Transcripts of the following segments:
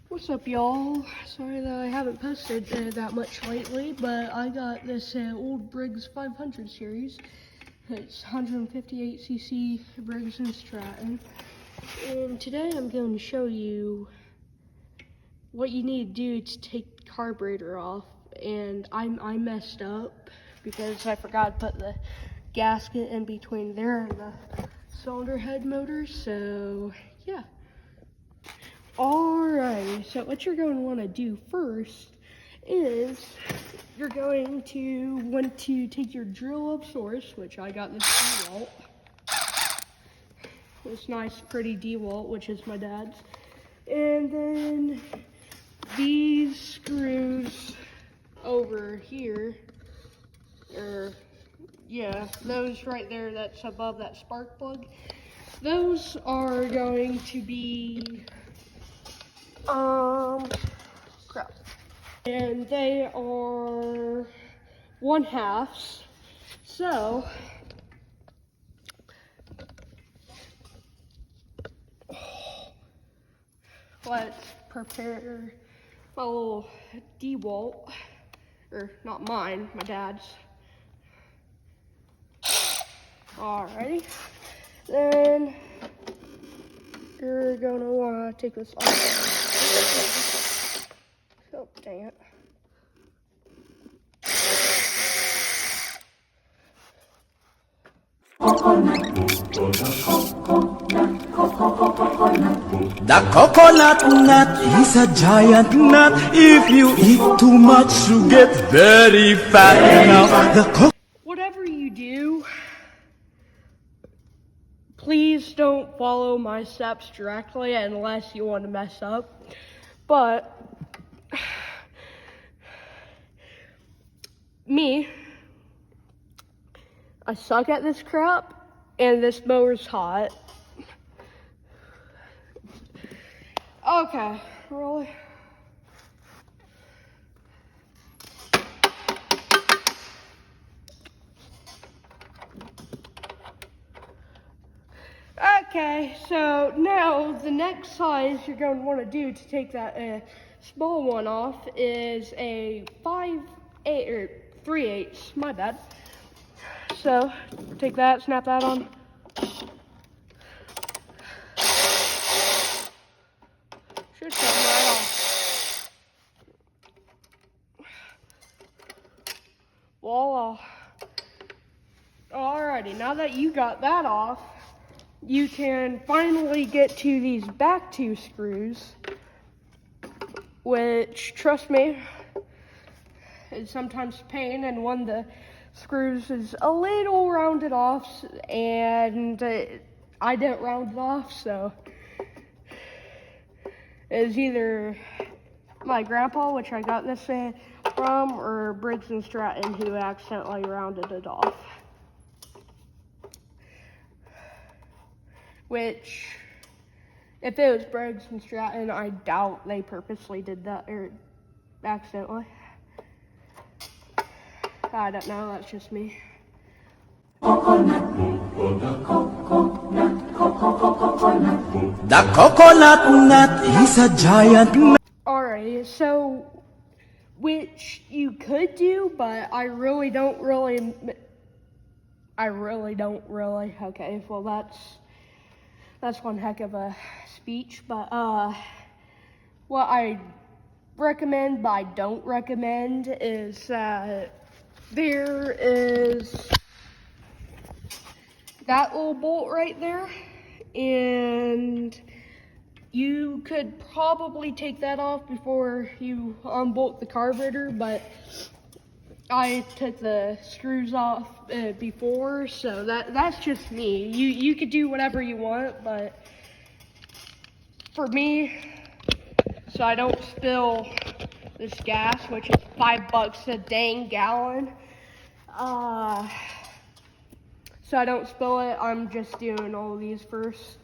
What's up, y'all? Sorry that I haven't posted that much lately, but I got this old Briggs 500 series. It's 158cc Briggs and Stratton. And today I'm going to show you what you need to do to take the carburetor off. And I messed up because I forgot to put the gasket in between there and the cylinder head motor, so yeah. Alright, so what you're going to want to do first is you're going to want to take your drill of source, which I got this DeWalt. This nice, pretty DeWalt, which is my dad's. And then these screws over here, those right there that's above that spark plug, those are going to be crap. And they are 1/2. So let's prepare my little DeWalt, or not mine, my dad's. Alrighty. Then you're gonna wanna take this off. Oh, dang it. The coconut nut is a giant nut. If you eat too much, you get very fat. Now, whatever you do, please don't follow my steps directly unless you want to mess up. But me, I suck at this crap, and this mower's hot. Okay, really? Okay, so now the next size you're going to want to do to take that small one off is a 5/8 or 3/8, my bad. So take that, snap that on. Should come right off. Voila. Alrighty, now that you got that off, you can finally get to these back two screws, which, trust me, is sometimes a pain, and one of the screws is a little rounded off, and I didn't round it off, so it's either my grandpa, which I got this from, or Briggs and Stratton, who accidentally rounded it off. Which, if it was Briggs and Stratton, I doubt they purposely did that, or accidentally. I don't know, that's just me. the coconut nut is a giant nut. Alright, so, which you could do, but I really don't really, okay, well that's one heck of a speech, but what I recommend but I don't recommend is there is that little bolt right there, and you could probably take that off before you unbolt the carburetor, but I took the screws off before, so that's just me. You could do whatever you want, but for me, so I don't spill this gas, which is $5 a dang gallon, so I don't spill it, I'm just doing all of these first.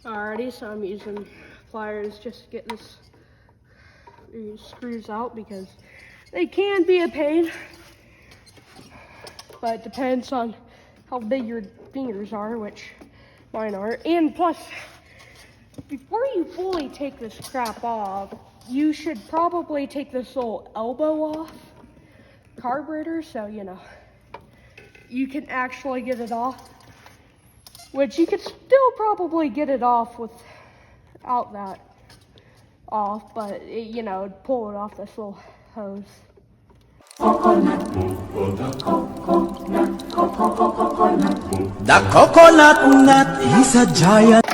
Alrighty, so I'm using pliers just to get these screws out because they can be a pain. But it depends on how big your fingers are, which mine are. And plus, before you fully take this crap off, you should probably take this little elbow off carburetor, so you know you can actually get it off, which you could still probably get it off without that off, but you know, pull it off this little hose. The coconut nut is a giant.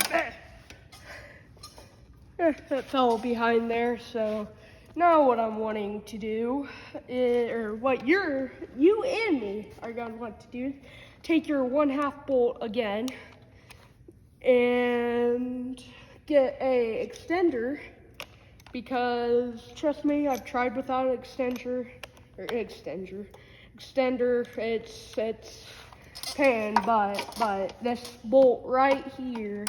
It fell behind there, so now what I'm wanting to do, or what you and me are going to want to do, take your 1/2 bolt again and get a extender, because trust me, I've tried without an extender, it's pain, but this bolt right here,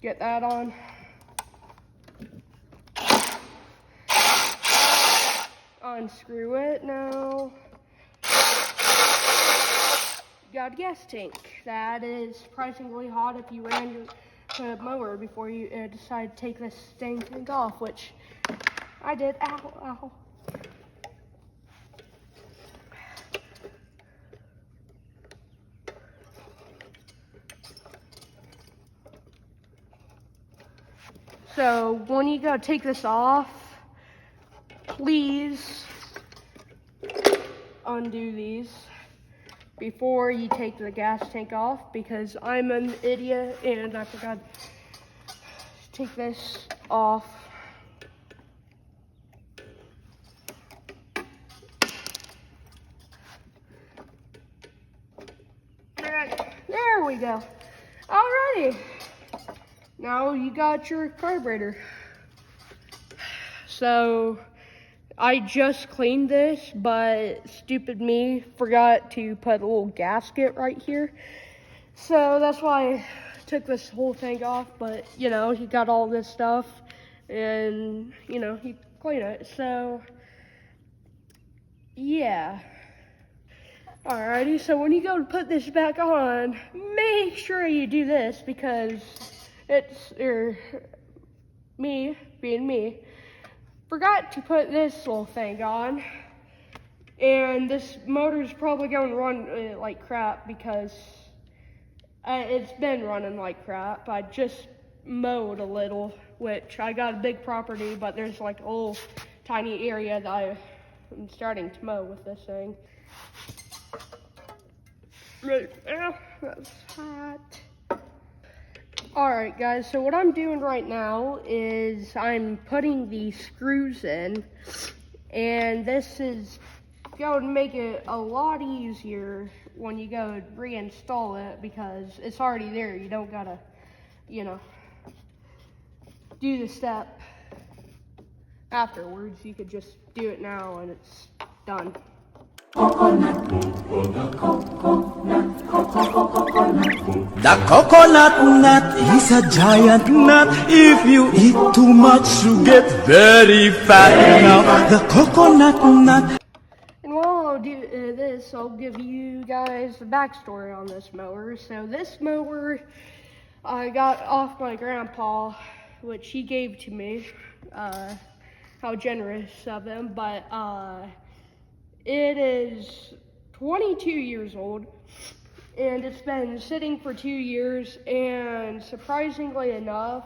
get that on. Unscrew it now. You got a gas tank. That is surprisingly hot if you ran your mower before you decide to take this dang thing off, which I did. Ow, ow. So when you go take this off, please undo these before you take the gas tank off, because I'm an idiot and I forgot to take this off. Alright, there we go. Alrighty, now you got your carburetor. So I just cleaned this, but stupid me forgot to put a little gasket right here. So that's why I took this whole thing off, but you know, you got all this stuff and you know, you clean it. So yeah. Alrighty, so when you go to put this back on, make sure you do this, because it's, me, being me, forgot to put this little thing on, and this motor's probably going to run like crap, because it's been running like crap. I just mowed a little, which I got a big property, but there's like a little tiny area that I'm starting to mow with this thing. Right, that's hot. Alright guys, so what I'm doing right now is I'm putting the screws in, and this is going to make it a lot easier when you go reinstall it, because it's already there. You don't gotta, you know, do the step afterwards. You could just do it now and it's done. The coconut nut is a giant nut. If you eat too much, you get very fat. Now, the coconut nut. And while I'll do this, I'll give you guys the backstory on this mower. So this mower I got off my grandpa, which he gave to me. How generous of him, but it is 22 years old, and it's been sitting for 2 years, and surprisingly enough,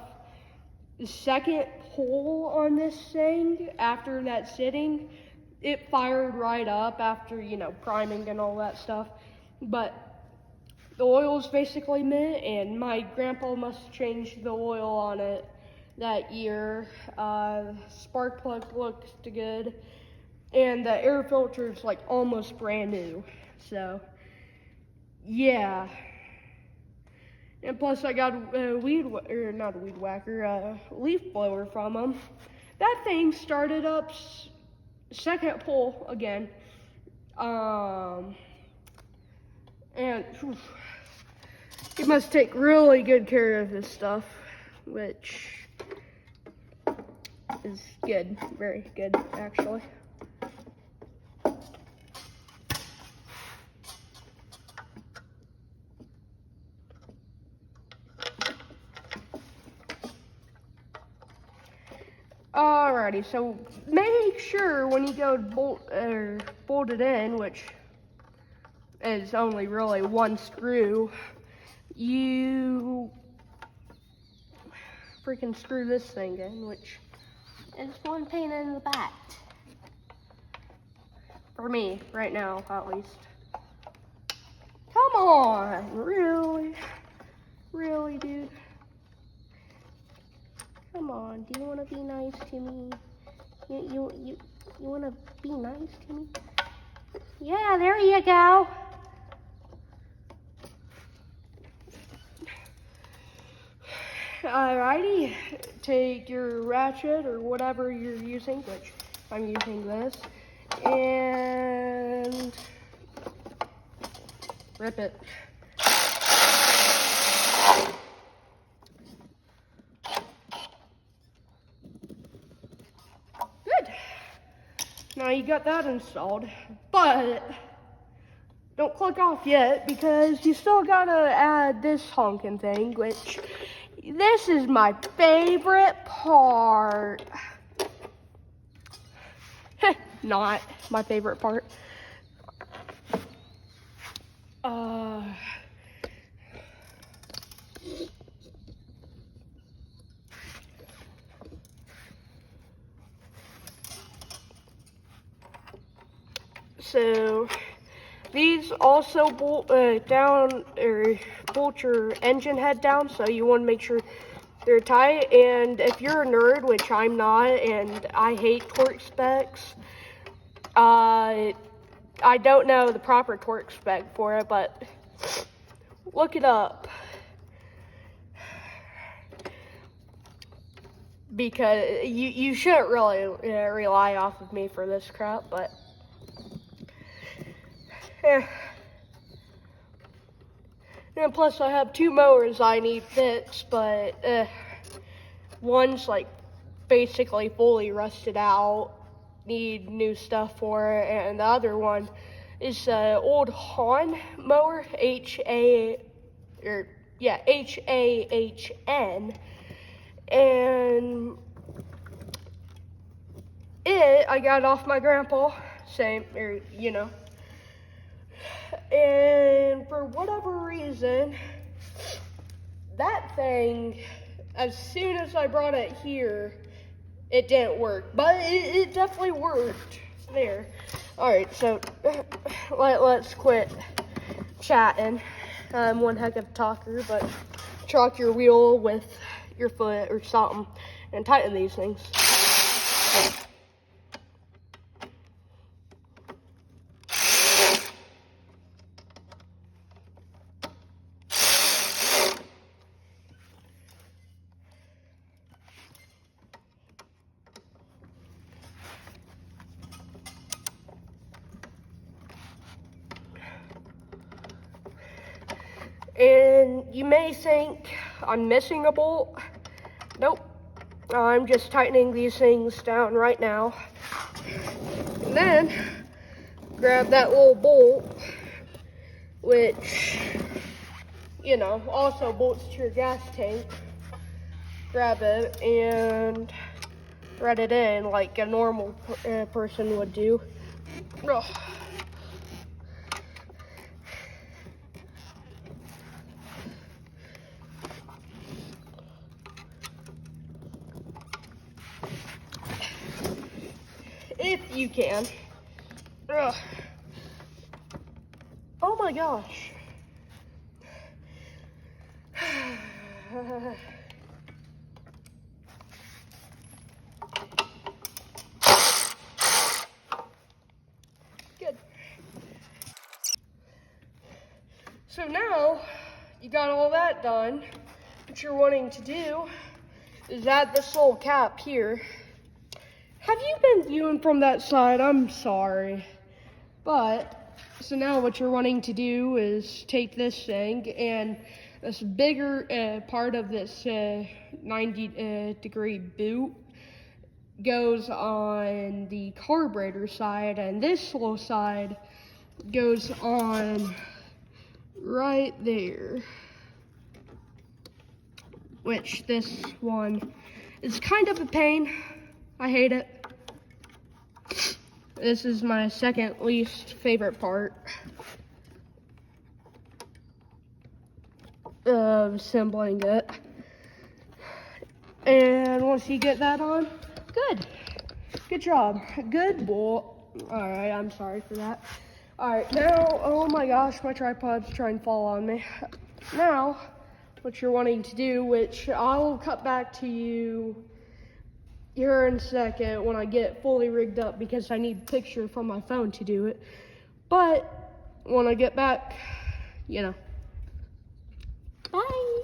the second pull on this thing after that sitting, it fired right up after, you know, priming and all that stuff. But the oil's basically mint, and my grandpa must have changed the oil on it that year. Spark plug looked good, and the air filter is like almost brand new. So yeah, and plus I got a leaf blower from him. That thing started up second pull again, and he must take really good care of his stuff, which is good, very good actually. Alrighty, so make sure when you go bolt it in, which is only really one screw, you freaking screw this thing in, which is one pain in the back. For me, right now, at least. Come on, really? Really, dude? Come on, do you want to be nice to me? You want to be nice to me? Yeah, there you go. Alrighty, take your ratchet or whatever you're using, which I'm using this, and rip it. Good. Now you got that installed, but don't click off yet because you still gotta add this honking thing, which this is my favorite part. Not my favorite part. So these also bolt down or bolt your engine head down, so you want to make sure they're tight. And if you're a nerd, which I'm not, and I hate torque specs, I don't know the proper torque spec for it, but look it up. Because you shouldn't really rely off of me for this crap, but yeah. And plus I have two mowers I need fixed, but one's like basically fully rusted out, need new stuff for it, and the other one is an old Hahn mower, H-A-H-N, and I got it off my grandpa, same, you know. And for whatever reason, that thing, as soon as I brought it here, it didn't work. But it definitely worked there. Alright, so let's quit chatting. I'm one heck of a talker, but chalk your wheel with your foot or something and tighten these things. And you may think I'm missing a bolt. Nope. I'm just tightening these things down right now. And then grab that little bolt, which, you know, also bolts to your gas tank. Grab it and thread it in like a normal person would do. Ugh. If you can. Ugh. Oh my gosh. Good. So now you got all that done. What you're wanting to do is add this little cap here. Have you been viewing from that side? I'm sorry. But, so now what you're wanting to do is take this thing and this bigger part of this 90 degree boot goes on the carburetor side, and this little side goes on right there. Which this one is kind of a pain. I hate it. This is my second least favorite part of assembling it. And once you get that on, good job, good boy. All right, I'm sorry for that. All right, now, oh my gosh, my tripod's trying to fall on me. Now, what you're wanting to do, which I'll cut back to you here in a second when I get fully rigged up because I need a picture from my phone to do it. But when I get back, you know. Bye.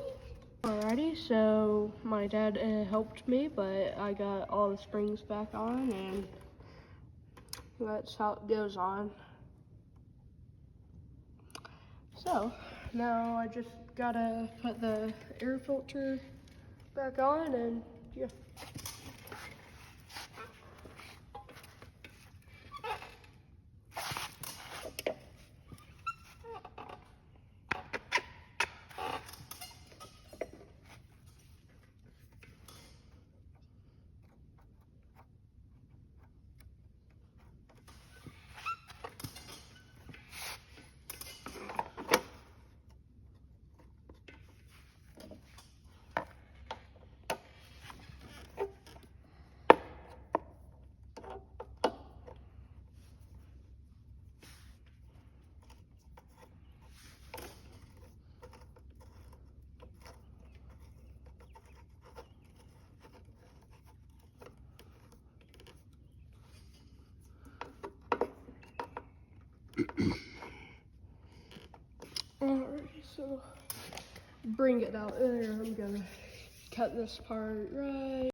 Alrighty, so my dad helped me, but I got all the springs back on, and that's how it goes on. So now I just gotta put the air filter back on, and yeah. Alright, so bring it out there. I'm gonna cut this part right